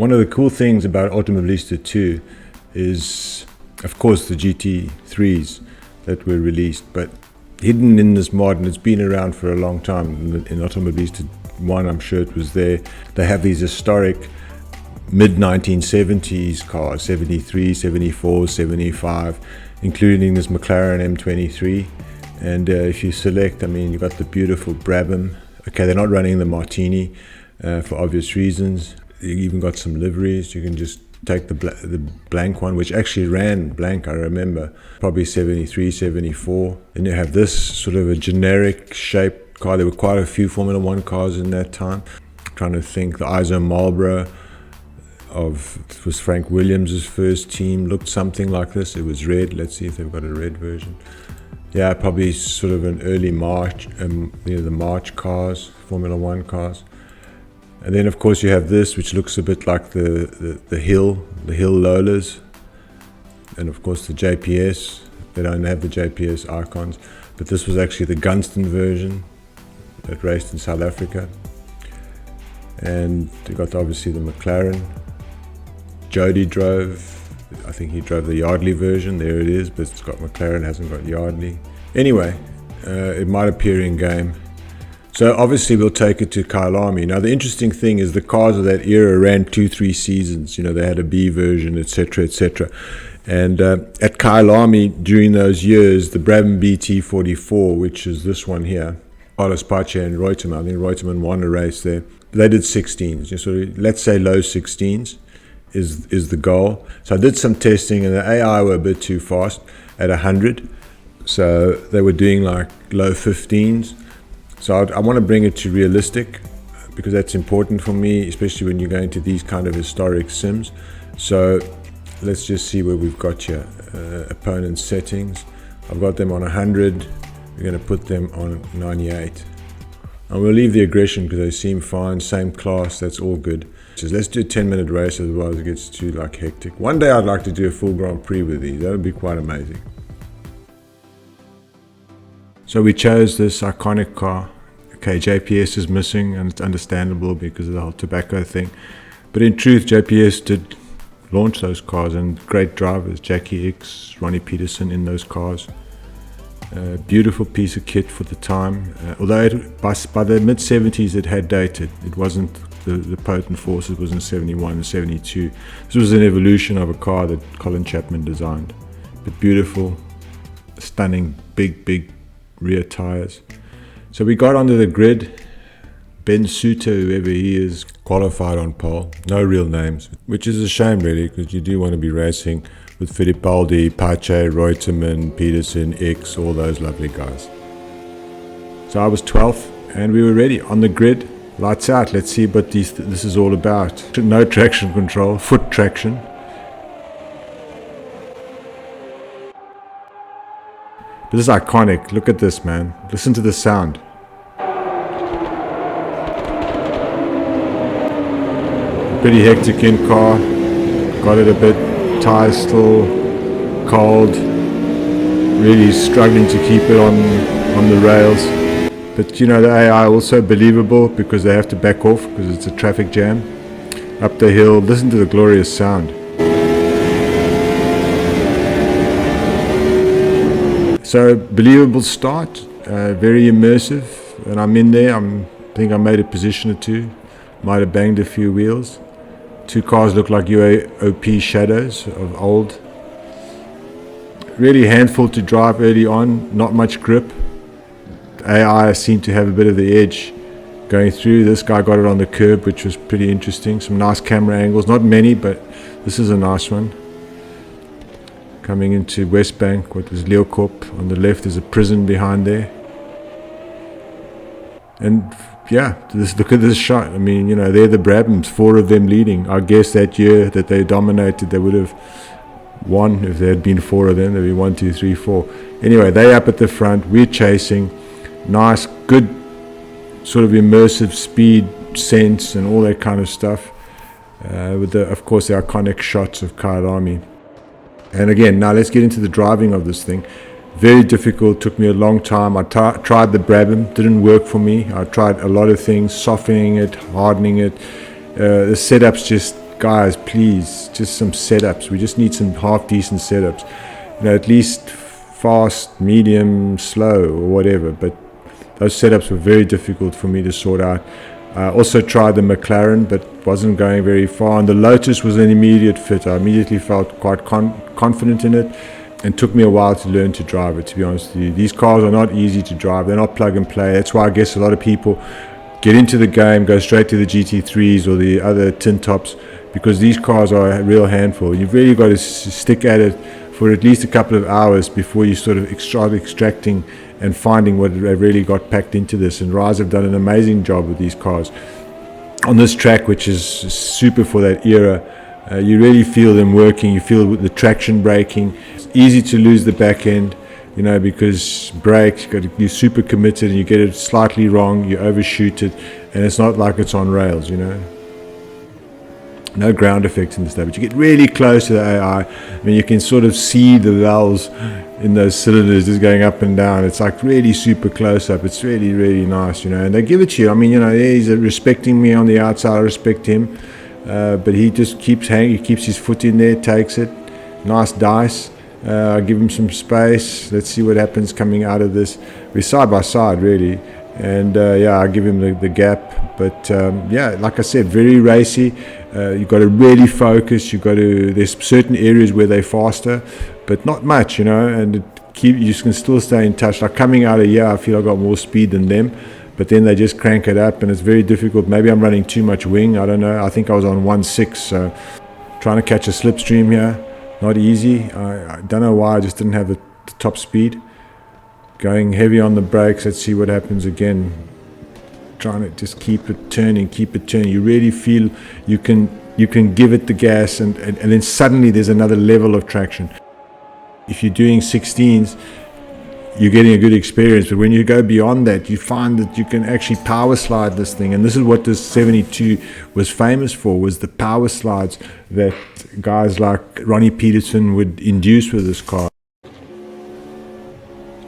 One of the cool things about Automobilista 2 is, of course, the GT3s that were released, but hidden in this mod, and it's been around for a long time. In Automobilista 1, I'm sure it was there. They have these historic mid-1970s cars, 73, 74, 75, including this McLaren M23. And if you select, I mean, you've got the beautiful Brabham. Okay, they're not running the Martini for obvious reasons. You even got some liveries. You can just take the blank one, which actually ran blank, I remember, probably 73, 74. Then you have this sort of a generic shaped car. There were quite a few Formula One cars in that time. I'm trying to think, the ISO Marlboro it was Frank Williams' first team, looked something like this. It was red. Let's see if they've got a red version. Yeah, probably sort of an early March, the March cars, Formula One cars. And then of course you have this, which looks a bit like the Hill Lolas. And of course the JPS. They don't have the JPS icons, but this was actually the Gunston version that raced in South Africa. And you got obviously the McLaren. Jody drove, I think he drove the Yardley version. There it is, but it's got McLaren, hasn't got Yardley. Anyway, it might appear in game. So obviously we'll take it to Kyalami. Now the interesting thing is the cars of that era ran 2-3 seasons. You know, they had a B version, etc., etc. And at Kyalami during those years, the Brabham BT44, which is this one here, Carlos Pache and Reutemann, I think Reutemann won a race there. They did 16s. So let's say low 16s is the goal. So I did some testing, and the AI were a bit too fast at 100. So they were doing like low 15s. So I want to bring it to realistic, because that's important for me, especially when you're going to these kind of historic sims. So let's just see where we've got here. Opponent settings. I've got them on 100. We're going to put them on 98. And we'll leave the aggression because they seem fine. Same class, that's all good. So let's do a 10-minute race, otherwise it gets too hectic. One day I'd like to do a full Grand Prix with these. That would be quite amazing. So we chose this iconic car. Okay, JPS is missing, and it's understandable because of the whole tobacco thing. But in truth, JPS did launch those cars, and great drivers, Jackie X, Ronnie Peterson in those cars. Beautiful piece of kit for the time. Although by the mid-70s it had dated. It wasn't the potent force, it was in 71 and 72. This was an evolution of a car that Colin Chapman designed. But beautiful, stunning, big rear tires. So we got onto the grid. Ben Suter, whoever he is, qualified on pole. No real names, which is a shame really, because you do want to be racing with Fittipaldi, Pache, Reutemann, Peterson, X, all those lovely guys. So I was 12th, and we were ready on the grid. Lights out. Let's see what this is all about. No traction control, foot traction. But this is iconic. Look at this, man. Listen to the sound. Pretty hectic in car. Got it a bit. Tires still cold. Really struggling to keep it on the rails. But you know, the AI also believable because they have to back off because it's a traffic jam. Up the hill. Listen to the glorious sound. So believable start, very immersive, and I'm in there. I think I made a position or two, might have banged a few wheels. Two cars look like UAOP shadows of old. Really handful to drive early on, not much grip. The AI seemed to have a bit of the edge going through. This guy got it on the curb, which was pretty interesting. Some nice camera angles, not many, but this is a nice one. Coming into West Bank, what was Leeuwkop. On the left is a prison behind there. And yeah, look at this shot. I mean, you know, they're the Brabhams, 4 of them leading. I guess that year that they dominated, they would have won if there had been 4 of them. There'd be 1, 2, 3, 4. Anyway, they up at the front, we're chasing. Nice, good sort of immersive speed sense and all that kind of stuff. With of course, the iconic shots of Kyalami. And again, now let's get into the driving of this thing. Very difficult, took me a long time. I tried the Brabham, didn't work for me. I tried a lot of things, softening it, hardening it. The setup's just guys, please, just some setups. We just need some half decent setups, at least fast, medium, slow, or whatever. But those setups were very difficult for me to sort out. I also tried the McLaren, but wasn't going very far. And the Lotus was an immediate fit. I immediately felt quite confident in it, and took me a while to learn to drive it, to be honest with you. These cars are not easy to drive. They're not plug and play. That's why I guess a lot of people get into the game, go straight to the GT3s or the other tin tops, because these cars are a real handful. You've really got to stick at it for at least a couple of hours before you sort of start extracting and finding what really got packed into this. And Reiza have done an amazing job with these cars. On this track, which is super for that era, you really feel them working. You feel the traction braking. It's easy to lose the back end, because brakes, you're super committed and you get it slightly wrong, you overshoot it, and it's not like it's on rails, No ground effects and stuff, but you get really close to the AI. I mean, you can sort of see the valves in those cylinders just going up and down. It's like really super close up. It's really, really nice, and they give it to you. I mean, he's respecting me on the outside. I respect him, but he just keeps hanging. He keeps his foot in there, takes it. Nice dice. I give him some space. Let's see what happens coming out of this. We're side by side, really. And I give him the gap. But like I said, very racy. You've got to really focus. There's certain areas where they're faster, but not much, and you can still stay in touch. Like coming out of here, I feel I got more speed than them, but then they just crank it up, and it's very difficult. Maybe I'm running too much wing. I don't know. I think I was on 1.6, so trying to catch a slipstream here, not easy. I don't know why. I just didn't have the top speed. Going heavy on the brakes. Let's see what happens again. Trying to just keep it turning. You really feel you can give it the gas, and then suddenly there's another level of traction. If you're doing 16s, you're getting a good experience, but when you go beyond that, you find that you can actually power slide this thing. And this is what this 72 was famous for, was the power slides that guys like Ronnie Peterson would induce with this car.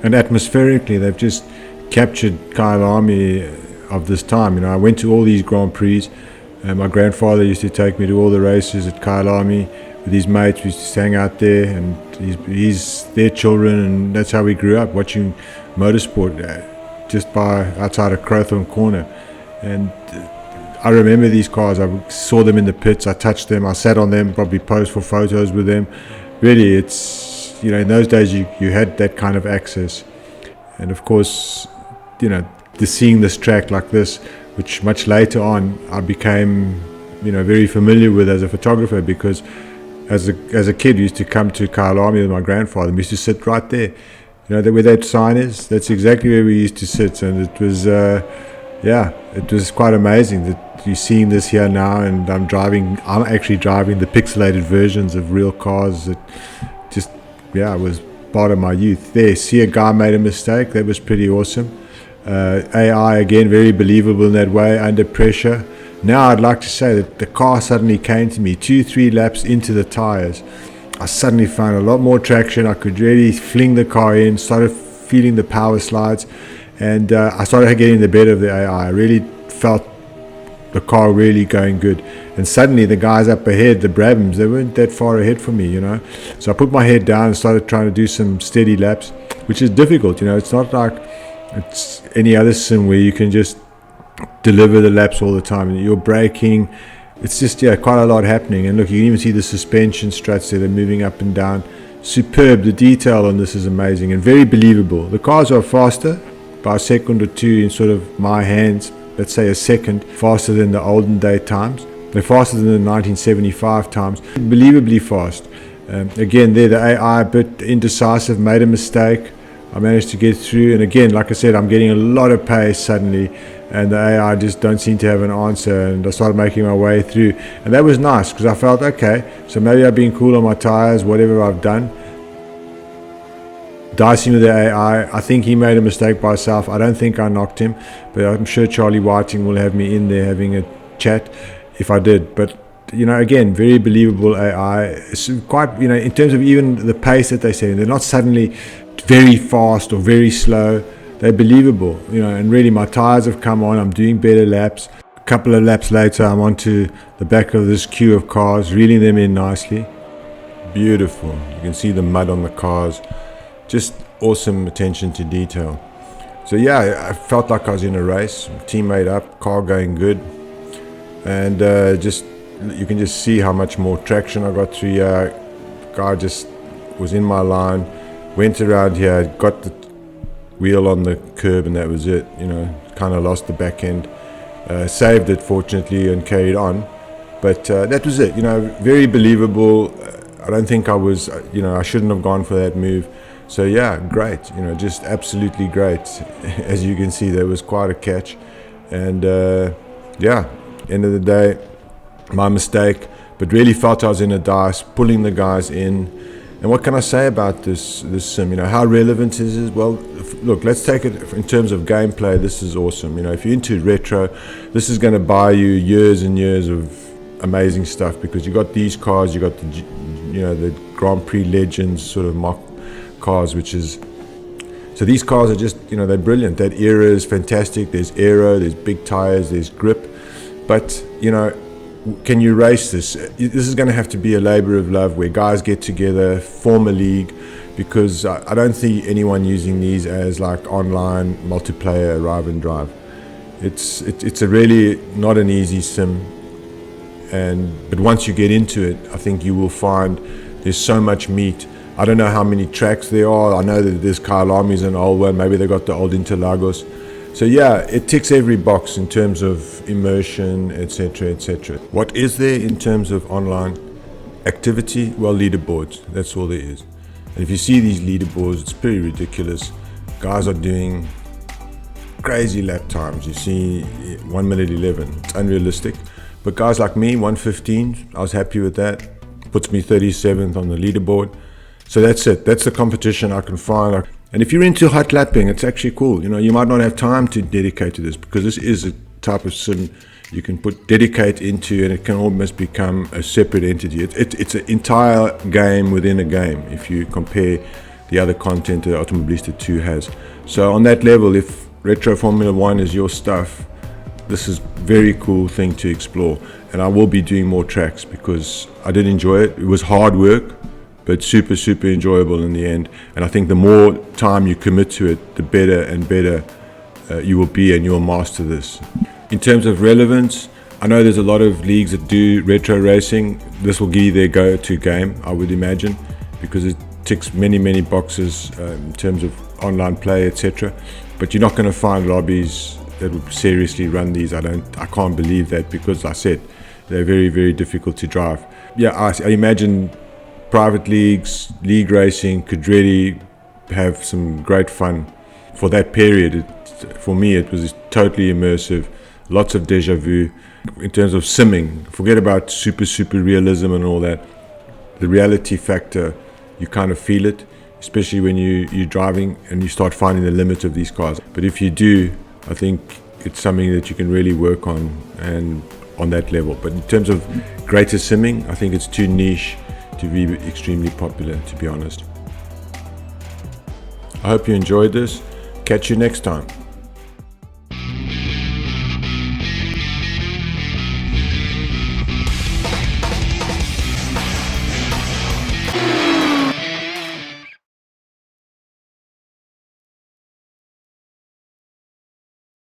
And atmospherically, they've just captured Kyalami of this time. I went to all these Grand Prix. My grandfather used to take me to all the races at Kyalami with his mates. We used to hang out there, and he's their children, and that's how we grew up, watching motorsport just outside of Crowthorne Corner. And I remember these cars. I saw them in the pits. I touched them. I sat on them, probably posed for photos with them. Really, it's in those days you had that kind of access. And of course, seeing this track like this, which much later on I became very familiar with as a photographer, because as a kid we used to come to Kyalami with my grandfather. We used to sit right there, where that sign is. That's exactly where we used to sit, and it was it was quite amazing that you're seeing this here now. And I'm actually driving the pixelated versions of real cars that just was part of my youth. There, see a guy made a mistake. That was pretty awesome. AI again, very believable in that way, under pressure. Now I'd like to say that the car suddenly came to me 2-3 laps into the tires. I suddenly found a lot more traction. I could really fling the car in, started feeling the power slides, and I started getting the better of the AI. I really felt the car really going good. And suddenly the guys up ahead, the Brabhams, they weren't that far ahead from me, So I put my head down and started trying to do some steady laps, which is difficult. It's not like it's any other sim where you can just deliver the laps all the time. You're braking. It's just quite a lot happening. And look, you can even see the suspension struts there. They're moving up and down. Superb. The detail on this is amazing and very believable. The cars are faster by a second or two in sort of my hands. Let's say a second faster than the olden day times. They're faster than the 1975 times. Believably fast. Again, there the AI a bit indecisive, made a mistake. I managed to get through, and again, like I said, I'm getting a lot of pace suddenly, and the AI just don't seem to have an answer, and I started making my way through, and that was nice, because I felt, okay, so maybe I've been cool on my tires, whatever I've done. Dicing with the AI, I think he made a mistake by himself. I don't think I knocked him, but I'm sure Charlie Whiting will have me in there having a chat if I did. But again, very believable AI. It's quite, in terms of even the pace that they say, they're not suddenly very fast or very slow. They're believable, and really my tires have come on. I'm doing better laps. couple of laps later, I'm onto the back of this queue of cars, reeling them in nicely. Beautiful. You can see the mud on the cars. Just awesome attention to detail. So yeah, I felt like I was in a race. Teammate up, car going good. And just you can just see how much more traction I got through here. Guy just was in my line, went around here, got the wheel on the curb, and that was it. You know, kind of lost the back end. Saved it fortunately and carried on, but that was it. You know, very believable. I don't think I was, you know, I shouldn't have gone for that move. So yeah, great. You know, just absolutely great. As you can see, there was quite a catch, and yeah, end of the day, my mistake. But really felt I was in a dice, pulling the guys in. And what can I say about this sim? You know, how relevant is it? Well, look, let's take it in terms of gameplay. This is awesome. You know, if you're into retro, this is going to buy you years and years of amazing stuff, because you got these cars, you got the, you know, the Grand Prix Legends sort of mock cars, which is, so these cars are just, you know, they're brilliant. That era is fantastic. There's aero, there's big tires, there's grip, but you know, can you race this? This is going to have to be a labor of love where guys get together, form a league, because I don't see anyone using these as like online multiplayer arrive and drive. It's a really not an easy sim, but once you get into it, I think you will find there's so much meat. I don't know how many tracks there are. I know that there's Kyalami's an old one. Maybe they got the old Interlagos. So yeah, it ticks every box in terms of immersion, etc., etc. What is there in terms of online activity? Well, leaderboards. That's all there is. And if you see these leaderboards, it's pretty ridiculous. Guys are doing crazy lap times. You see 1 minute 11. It's unrealistic. But guys like me, 1:15, I was happy with that. Puts me 37th on the leaderboard. So that's it. That's the competition I can find. And if you're into hot lapping, it's actually cool. You know, you might not have time to dedicate to this, because this is a type of sim you can dedicate into, and it can almost become a separate entity. It's an entire game within a game if you compare the other content that Automobilista 2 has. So on that level, if Retro Formula 1 is your stuff, this is a very cool thing to explore. And I will be doing more tracks because I did enjoy it. It was hard work, but super, super enjoyable in the end. And I think the more time you commit to it, the better and better you will be, and you'll master this. In terms of relevance, I know there's a lot of leagues that do retro racing. This will be their go-to game, I would imagine, because it ticks many, many boxes in terms of online play, etc. But you're not going to find lobbies that would seriously run these. I can't believe that, because I said they're very, very difficult to drive. Yeah, I imagine private leagues, league racing could really have some great fun for that period. For me, it was totally immersive, lots of deja vu. In terms of simming, forget about super, super realism and all that. The reality factor, you kind of feel it, especially when you're driving and you start finding the limit of these cars. But if you do, I think it's something that you can really work on, and on that level. But in terms of greater simming, I think it's too niche to be extremely popular, to be honest. I hope you enjoyed this. Catch you next time.